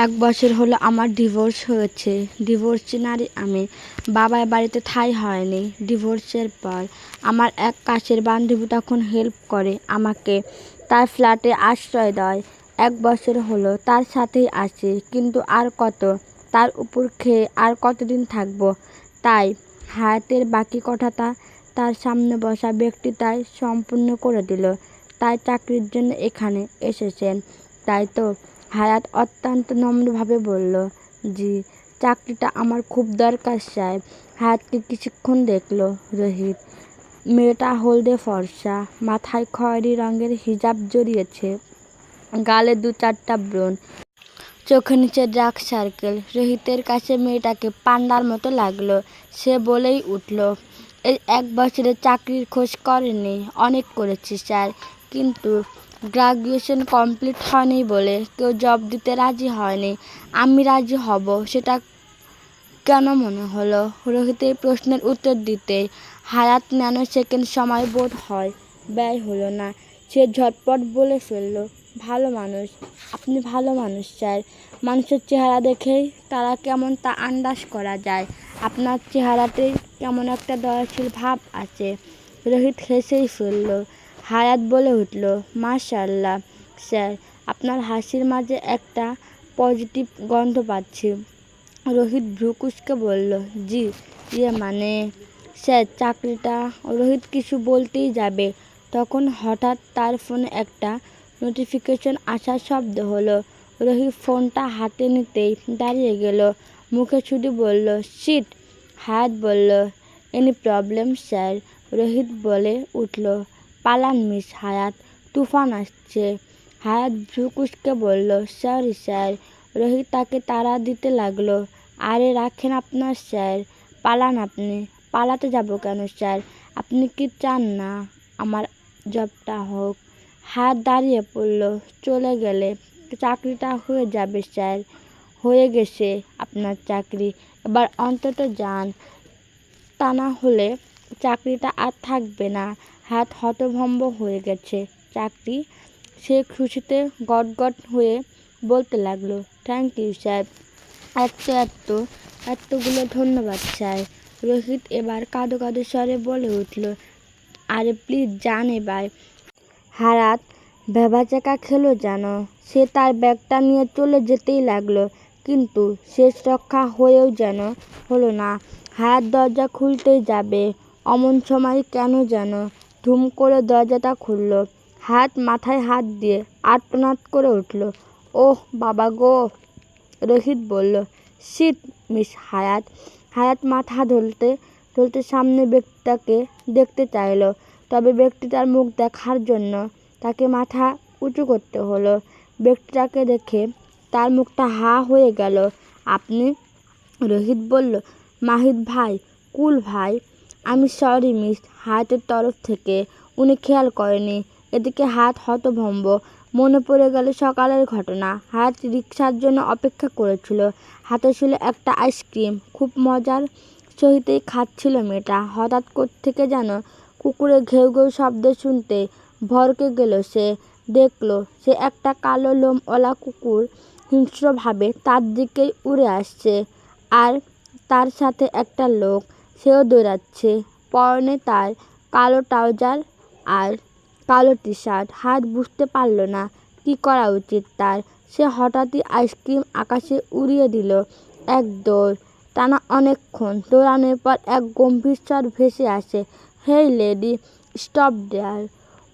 1 বছর হলো আমার ডিভোর্স হয়েছে। ডিভোর্সি নারী আমি। বাবার বাড়িতে ঠাঁই হয়নি। ডিভোর্সের পর আমার এক কাছের বান্ধবী তখন হেল্প করে আমাকে, তার ফ্ল্যাটে আশ্রয় দেয়। 1 বছর হলো তার সাথেই আছি, কিন্তু আর কত, তার উপর খেয়ে আর কতদিন থাকবো। তাই হায়াতের বাকি কথাটা তার সামনে বসা ব্যক্তিটাই সম্পূর্ণ করে দিল। তাই চাকরির জন্য এখানে এসেছেন, তাই তো? হায়াত অত্যন্ত নম্রভাবে বলল, জি, চাকরিটা আমার খুব দরকার স্যার। হায়াতকে কিছুক্ষণ দেখল রোহিত। মেয়েটা হলদে ফর্সা, মাথায় খয়েরি রঙের হিজাব জড়িয়েছে, গালে 2-4টা ব্রণ, চোখের নিচে ডার্ক সার্কেল। রোহিতের কাছে মেয়েটাকে পান্ডার মতো লাগলো। সে বলেই উঠল, এই 1 বছরে চাকরির খোঁজ করেননি? অনেক করেছি স্যার, কিন্তু গ্রাজুয়েশন কমপ্লিট হয়নি বলে কেউ জব দিতে রাজি হয়নি। আমি রাজি হব সেটা কেন মনে হলো? রোহিতের প্রশ্নের উত্তর দিতেই হায়াত ন্যানো সেকেন্ড সময় বোধ হয় ব্যয় হলো না। সে ঝটপট বলে ফেলল, ভালো মানুষ। আপনি ভালো মানুষ স্যার। মানুষের চেহারা দেখেই তারা কেমন তা আন্দাজ করা যায়। আপনার চেহারাতেই কেমন একটা দয়াশীল ভাব আছে। রোহিত হেসেই ফেলল। হায়াত বলে উঠল, মাশাআল্লাহ স্যার, আপনার হাসির মাঝে একটা পজিটিভ গন্ধ পাচ্ছি। রোহিত ভ্রু কুঁচকে বলল, জি, মানে স্যার চাকরিটা। রোহিত কিছু বলতেই যাবে, তখন হঠাৎ তার ফোনে একটা নোটিফিকেশন আসার শব্দ হলো। রোহিত ফোনটা হাতে নিতেই দাঁড়িয়ে গেল, মুখে শুধু বলল, শিট। হায়াত বলল, এনি প্রবলেম স্যার? রোহিত বলে উঠল, পালান মিস হায়াত, তুফান আসছে। হায়াত ভ্রু কুঁচকে বলল, সরি স্যার। রোহিত তাকে তাড়া দিতে লাগলো, আরে রাখেন আপনার স্যার, পালান আপনি। পালাতে যাব কেন স্যার? আপনি কি চান না আমার জবটা হোক? হাত দাঁড়িয়ে পড়ল, চলে গেলে চাকরিটা হয়ে যাবে স্যার। হয়ে গেছে আপনার চাকরি, এবার অন্তত যান, তা না হলে চাকরিটা আর থাকবে না। হাত হতভম্ব হয়ে গেছে। চাকরি? সে খুশিতে গদগদ হয়ে বলতে লাগলো, থ্যাংক ইউ স্যার, এতগুলো ধন্যবাদ স্যার। রোহিত এবার কাঁদো কাঁদো স্বরে বলে উঠল, আরে প্লিজ যান এবার। হায়াত ভ্যাবাচ্যাকা খেলো যেন। সে তার ব্যাগটা নিয়ে চলে যেতেই লাগলো, কিন্তু শেষ রক্ষা হয়েও যেন হলো না। হায়াত দরজা খুলতেই যাবে, অমন সময় কেন যেন ধুম করে দরজাটা খুলল। হায়াত মাথায় হাত দিয়ে আর্তনাদ করে উঠল, ওহ বাবা গো। রোহিত বলল, শিট মিস হায়াত। হায়াত মাথা ঢলতে ঢলতে সামনে ব্যক্তিটাকে দেখতে চাইল, তবে ব্যক্তিটার মুখ দেখার জন্য তাকে মাথা উঁচু করতে হলো। ব্যক্তিটাকে দেখে তার মুখটা হা হয়ে গেল। আপনি? রোহিত বলল, মাহিদ ভাই, কুল ভাই। আমি সরি মিস হায়াতের তরফ থেকে, উনি খেয়াল করেনি। এদিকে হায়াত হতভম্ব। মনে পড়ে গেল সকালের ঘটনা। হায়াত রিকশার জন্য অপেক্ষা করেছিল, হাতে ছিল একটা আইসক্রিম, খুব মজার সহিতেই খাচ্ছিল মেয়েটা। হঠাৎ কোত্থেকে যেন কুকুরের ঘেউ ঘেউ শব্দ শুনতে ভড়কে গেল সে। দেখল সে একটা কালো লোমওয়ালা কুকুর হিংস্রভাবে তার দিকেই উড়ে আসছে, আর তার সাথে একটা লোক, সেও দৌড়াচ্ছে। পরনে তার কালো ট্রাউজার আর কালো টি শার্ট। হায়াত বুঝতে পারল না কী করা উচিত তার। সে হঠাৎই আইসক্রিম আকাশে উড়িয়ে দিল। এক দৌড়, টানা অনেকক্ষণ দৌড়ানোর পর এক গম্ভীর স্বর ভেসে আসে, hey lady, stop there.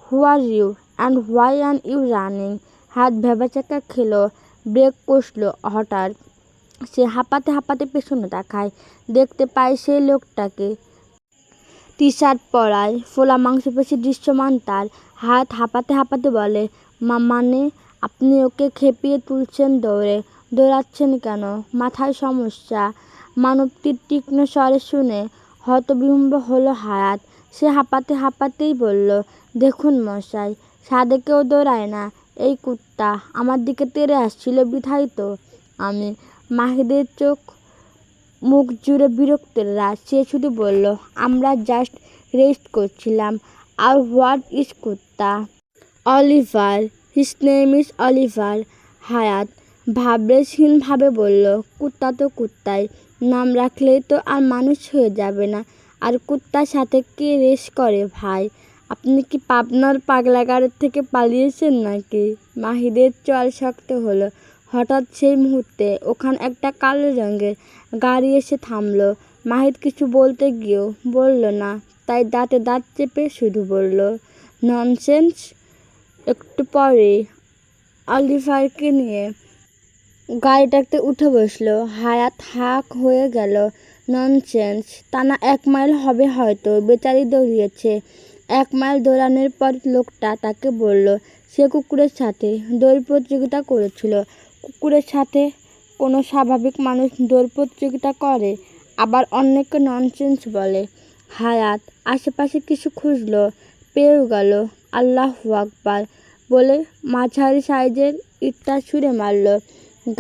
Who are you and why are you running? হাত ভ্যাবাচ্যাকা খেল, ব্রেক কষল। হঠাৎ সে হাঁপাতে হাঁপাতে পেছনে তাকায়, দেখতে পায় সেই লোকটাকে, টি শার্ট পরায়, ফোলা মাংসপেশি দৃশ্যমান তার। হায়াত হাঁপাতে হাঁপাতে বলে, মানে আপনি ওকে খেপিয়ে তুলছেন দৌড়াচ্ছেন কেন? মাথায় সমস্যা? মানবটির তীক্ষ্ণ স্বরে শুনে হতবিহ্বল হলো হায়াত। সে হাঁপাতে হাঁপাতেই বলল, দেখুন মশাই, সাধে কেউ দৌড়ায় না। এই কুত্তা আমার দিকে তেড়ে আসছিল বিধায় তো আমি। মাহিদের চোখ মুখ জুড়ে বিরক্তের রাশ। সে শুধু বলল, আমরা জাস্ট রেস্ট করছিলাম। আর হোয়াট ইজ কুত্তা? Oliver, his name is Oliver. হায়াত ভাবলেশহীনভাবে বলল, কুত্তা তো কুত্তাই, নাম রাখলেই তো আর মানুষ হয়ে যাবে না। আর কুত্তার সাথে কে রেস করে ভাই? আপনি কি পাবনার পাগলাগারদ থেকে পালিয়েছেন নাকি? মাহিদের চল শক্ত হলো। হঠাৎ সেই মুহূর্তে ওখানে একটা কালো রঙের গাড়ি এসে থামলো। মাহিদ কিছু বলতে গিয়েও বলল না, তাই দাঁতে দাঁত চেপে শুধু বলল, ননসেন্স। একটু পরে অলিভারকে নিয়ে গাড়িটাতে উঠে বসলো। হায়াত হাঁক হয়ে গেল। ননসেন্স! টানা 1 মাইল হবে হয়তো বেচারি দৌড়িয়েছে। 1 মাইল দৌড়ানোর পর লোকটা তাকে বলল সে কুকুরের সাথে দৌড় প্রতিযোগিতা করেছিল। কুকুরের সাথে কোনো স্বাভাবিক মানুষ দৌড় প্রতিযোগিতা করে? আবার অন্যকে ননসেন্স বলে। হায়াত আশেপাশে কিছু খুঁজলো, পেয়েও গেল। আল্লাহু আকবার বলে মাঝারি সাইজের ইটটা ছুঁড়ে মারল।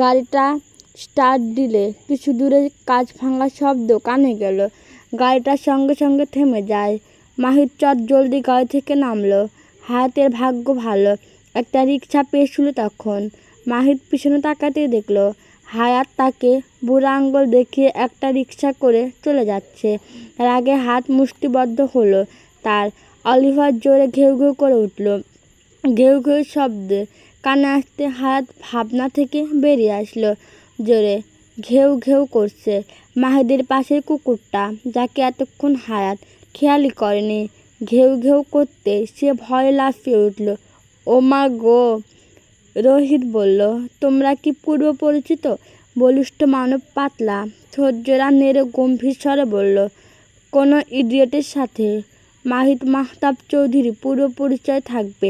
গাড়িটা স্টার্ট দিলে কিছু দূরে কাঁচ ভাঙার শব্দ কানে গেল। গাড়িটার সঙ্গে সঙ্গে থেমে যায়। মাহিদ চটজলদি গাড়ি থেকে নামলো। হায়াতের ভাগ্য ভালো, একটা রিকশা পেয়েছিল তখন। মাহিদ পিছনে তাকাতেই দেখলো হায়াত তাকে বুড়ো আঙুল দেখিয়ে একটা রিকশা করে চলে যাচ্ছে। রাগে হাত মুষ্টিবদ্ধ হলো তার। অলিভার জোরে ঘেউ ঘেউ করে উঠল। ঘেউ ঘেউ শব্দে কানে আসতে হায়াত ভাবনা থেকে বেরিয়ে আসলো। জোরে ঘেউ ঘেউ করছে মাহিদের পাশের কুকুরটা, যাকে এতক্ষণ হায়াত খেয়ালই করেনি। ঘেউ ঘেউ করতে সে ভয়ে লাফিয়ে উঠল। ও মা গো! রোহিত বলল, তোমরা কি পূর্ব পরিচিত? বলিষ্ঠ মানব পাতলা ঠোঁটজোড়া নেড়ে গম্ভীর স্বরে বলল, কোনো ইডিয়েটের সাথে মাহিদ মাহতাব চৌধুরী পূর্ব পরিচয় থাকবে?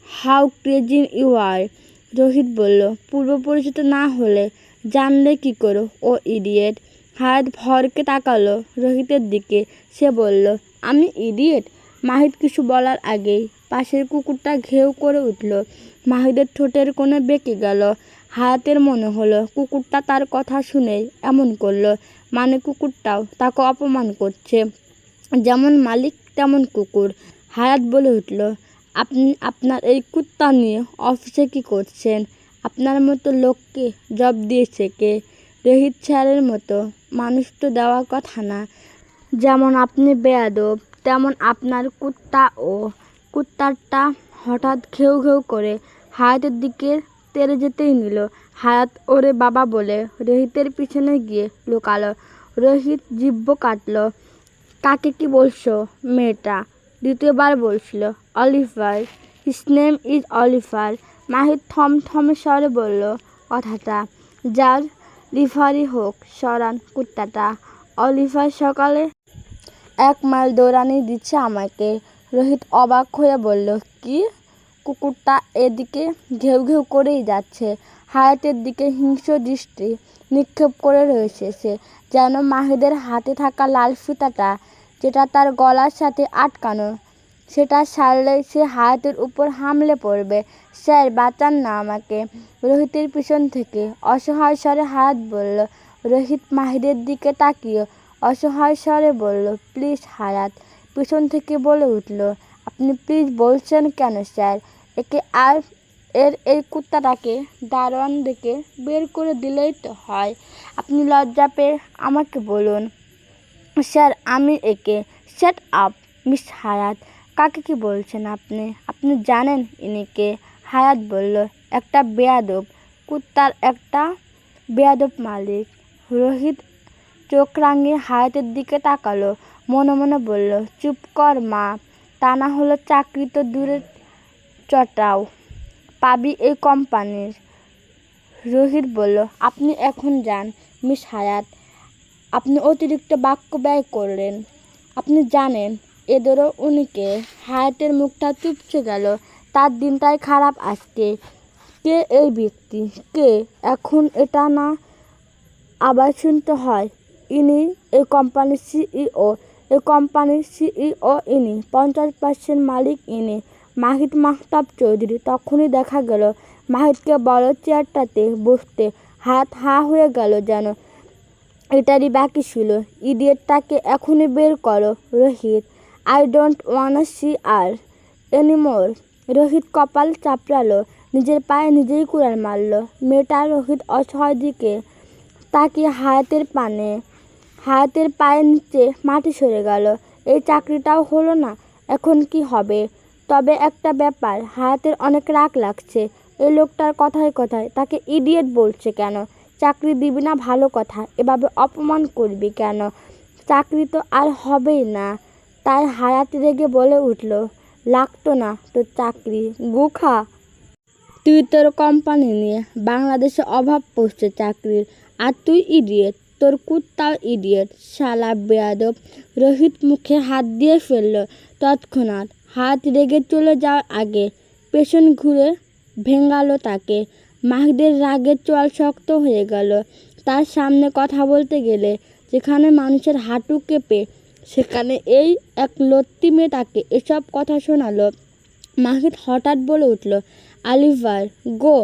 How crazy you are! Rohit বলল, পূর্ব পরিচিত না হলে জানলে কি করো ও ইডিয়েট? হায়াত ভরকে তাকালো রোহিতের দিকে। সে বলল, আমি ইডিয়েট? মাহিদ কিছু বলার আগেই পাশের কুকুরটা ঘেউ করে উঠল। মাহিদের ঠোঁটের কোণে বেঁকে গেল। হায়াতের মনে হলো কুকুরটা তার কথা শুনেই এমন করলো, মানে কুকুরটাও তাকে অপমান করছে। যেমন মালিক তেমন কুকুর। হায়াত বলে উঠল, আপনি আপনার এই কুত্তা নিয়ে অফিসে কি করছেন? আপনার মতো লোককে জব দিয়েছে কে? রোহিত স্যারের মতো মানুষ তো দেওয়ার কথা না। যেমন আপনি বেয়াদব, তেমন আপনার কুত্তাও। কুত্তাটা হঠাৎ ঘেউ ঘেউ করে হায়াতের দিকে তেড়ে যেতেই নিল। হায়াত ওরে বাবা বলে রোহিতের পিছনে গিয়ে লুকালো। রোহিত জিহ্বা কাটল। কাকে কি বলছো মেয়েটা? দ্বিতীয়বার বলছিল, Oliver. His name is Oliver. Mahid থমথমে স্বরে বলল কথাটা। যার লিভারই হোক, সরান কুত্তাটা। অলিভার সকালে 1 মাইল দৌড়ানি দিচ্ছে আমাকে। রোহিত অবাক হয়ে বলল, কি? কুকুরটা এদিকে ঘেউ ঘেউ করেই যাচ্ছে। হায়াতের দিকে হিংস্র দৃষ্টি নিক্ষেপ করে রয়েছে সে, যেন মাহিদের হাতে থাকা লাল ফিতাটা, যেটা তার গলার সাথে আটকানো, সেটা ছাড়লেই সে হায়াতের উপর হামলে পড়বে। স্যার, বাঁচান না আমাকে! রোহিতের পিছন থেকে অসহায় স্বরে হায়াত বলল। রোহিত মাহিদের দিকে তাকিয়ে অসহায় স্বরে বলল, প্লিজ হায়াত। পিছন থেকে বলে উঠল, আপনি প্লিজ বলছেন কেন স্যার? একে আর এই কুত্তাটাকে দারোয়ান ডেকে বের করে দিলেই তো হয়। আপনি লজ্জা পেয়ে আমাকে বলুন। স্যার, আমি একে। শ্যাট আপ মিস হায়াত! কাকে কি বলছেন আপনি? আপনি জানেন ইনি কে? হায়াত বলল, একটা বেয়াদব কুত্তার একটা বেয়াদব মালিক। রোহিত চোখ রাঙিয়ে হায়াতের দিকে তাকালো। মনে মনে বলল, চুপ কর মা, তা না হলে চাকরি তো দূরে চটাও পাবি এই কোম্পানির। রোহিত বলল, আপনি এখন যান মিস হায়াত। আপনি অতিরিক্ত বাক্য ব্যয় করলেন। আপনি জানেন এদেরও উনিকে? হায়াতের মুখটা চুপসে গেল। তার দিনটাই খারাপ আজকে। কে এই ব্যক্তি? কে? এখন এটা না আবার শুনতে হয়, ইনি এই কোম্পানির সিইও। এই কোম্পানির সিইও ইনি, 50% মালিক ইনি, মাহিদ মাহতাব চৌধুরী। তখনই দেখা গেল মাহিদকে বড় চেয়ারটাতে বসতে। হাত হা হয়ে গেল যেন এটারই বাকি ছিল। ইডিয়েটটাকে এখনই বের করো Rohit. I don't wanna see her anymore. Rohit কপাল চাপড়ালো। নিজের পায়ে নিজেই কুড়াল মারল। মেয়েটা রোহিত অসহায় দিকে তাকিয়ে হায়াতের পায়ের নিচে মাটি সরে গেল। এই চাকরিটাও হলো না, এখন কি হবে? তবে একটা ব্যাপার, হায়াতের অনেক রাগ লাগছে। এই লোকটার কথায় কথায় তাকে ইডিয়েট বলছে কেন? চাকরি দিবি না ভালো কথা, এভাবে অপমান করবি কেন? চাকরি তো আর হবেই না। তাই হায়াত রেগে বলে উঠল, লাগতো না তোর চাকরি, গুখা। তুই তোর কোম্পানি নিয়ে, বাংলাদেশে অভাব পড়ছে চাকরির, আর তুই ইডিয়েট। তোর কুত্তাও ইডিয়েট, শালা বেয়াদব। রোহিত মুখে হাত দিয়ে ফেলল। তৎক্ষণাৎ হাত রেগে চলে যাওয়ার আগে পেছন ঘুরে ভেঙালো তাকে। মাহিদের রাগের চোয়াল শক্ত হয়ে গেল। তার সামনে কথা বলতে গেলে যেখানে মানুষের হাঁটু কেঁপে, সেখানে এই এক লত্তি মেয়েটাকে এসব কথা শোনালো। মাহিদ হঠাৎ বলে উঠল, অলিভার গো।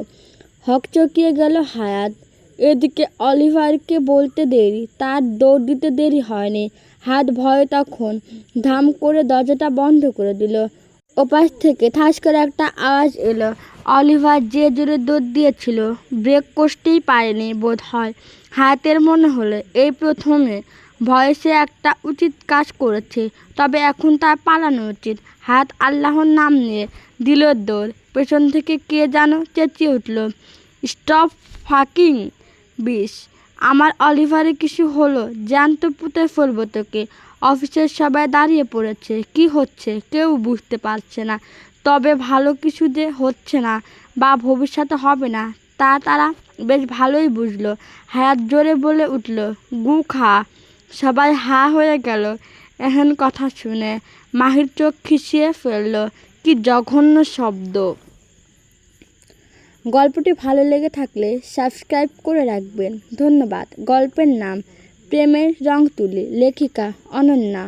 হকচকিয়ে গেল হায়াত। এদিকে অলিভারকে বলতে দেরি, তার দৌড় দিতে দেরি হয়নি। হাত ভয়ে তখন ধাম করে দরজাটা বন্ধ করে দিল। ওপাশ থেকে ঠাস করে একটা আওয়াজ এলো। অলিভার যে জোরে দৌড় দিয়েছিল, ব্রেক কষতেই পারেনি বোধ হয়। হায়াতের মনে হলো এই প্রথমে ভয়ে সে একটা উচিত কাজ করেছে, তবে এখন তার পালানো উচিত। হায়াত আল্লাহর নাম নিয়ে দিল দৌড়। পেছন থেকে কে যেন চেঁচিয়ে উঠল, স্টপ ফাকিং বিশ! আমার অলিভারের কিছু হলো জ্যান্ত পুঁতে ফেলবো তোকে। অফিসের সবাই দাঁড়িয়ে পড়েছে, কি হচ্ছে কেউ বুঝতে পারছে না। তবে ভালো কিছু যে হচ্ছে না বা ভবিষ্যতে হবে না তা তারা বেশ ভালোই বুঝলো। হায়াত জোরে বলে উঠল, গু খা! সবাই হা হয়ে গেল এহেন কথা শুনে। মাহির চোখ খিচিয়ে ফেলল। কি জঘন্য শব্দ! গল্পটি ভালো লেগে থাকলে সাবস্ক্রাইব করে রাখবেন। ধন্যবাদ। গল্পের নাম প্রেমের রং তুলি, লেখিকা অনন্যা।